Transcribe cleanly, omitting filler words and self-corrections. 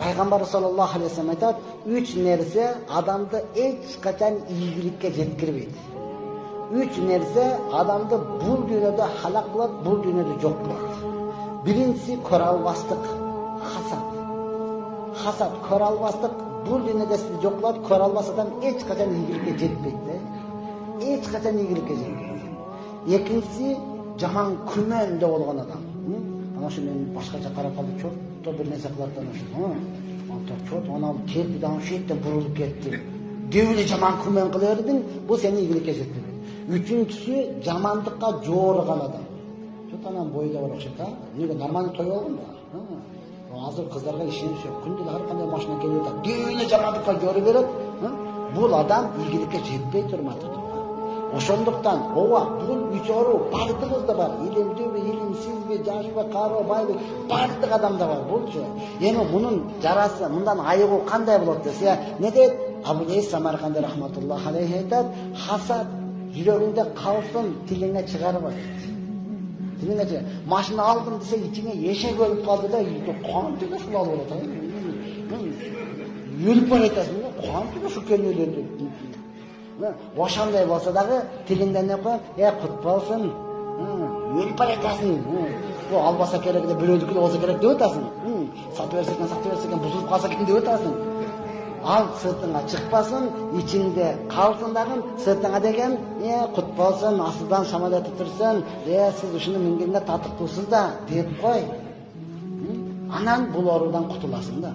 Пайгамбар саллаллаху алейхи вассалам айтат, 3 нерсе адамды эч качан ийгиликке жеткирбейт. 3 нерсе адамды бул дүйнөдө халак кылат, бул дүйнөдө жок кылат. Биринчиси көрө албастык, хасад. Хасад, көрө албастык, бул дүйнөдө сизди жок кылат, көрө албас адам эч качан ийгиликке жетпейт. Эч качан ийгиликке жетпейт. Экинчиси жаман күмөндө болгон адам. Ana şu men başkaça qarap kaldı, çok da bir nese kılardı ana şu. Anta çok, ona keldi daha şu etten burulup ketdi. Devli jaman kümen kılıyordun, bu seni iyilikке жетпейт. Üçüncüsü jamandıkka жоорыган adam. Çok anam boyda var okşayt ha. Nege нормальный той болгон да. Азыр кыздарга ишениш жок. Күндө ар кандай машина келип атат. Devli jamandıkка жоору берет. Бул адам ийгиликке жетпей турмат. Ошондуктан ооба бул үчөрү бардыгыбызда бар. Илимдүүбү, илимсизби, жашпы, кароо, байбы, бардык адамда бар булчу. Эми мунун жарасы, мындан айыгуу кандай болот десе, не дейт? Абу Лейс Самарканди рахматуллахи алейхи айтат, хасад жүрөгүңдө калсын, тилиңе чыгарба. Тилиңе чыгар. Машина алдым десе, ичиңе эшек өлүп калды да, кантип ушул алып атат. Өлүп баратасың да, кантип ушу келмелерди. Ошондой болсо дагы тилиңден не коет? Кут болсун. Өлүп баратасың. Бу албаса керек деп бирөөдүкү болсо керек деп атасың. Сатып берсекен, бузулуп калса экен деп атасың. Ал сыртыңа чыкпасын, ичиңде калсын дагы, сыртыңа деген, кут болсун, астыдан самолет турсын, сиз ушуну мингенге татыктуусуз да деп кой. Анан бул оорудан кутуласың да.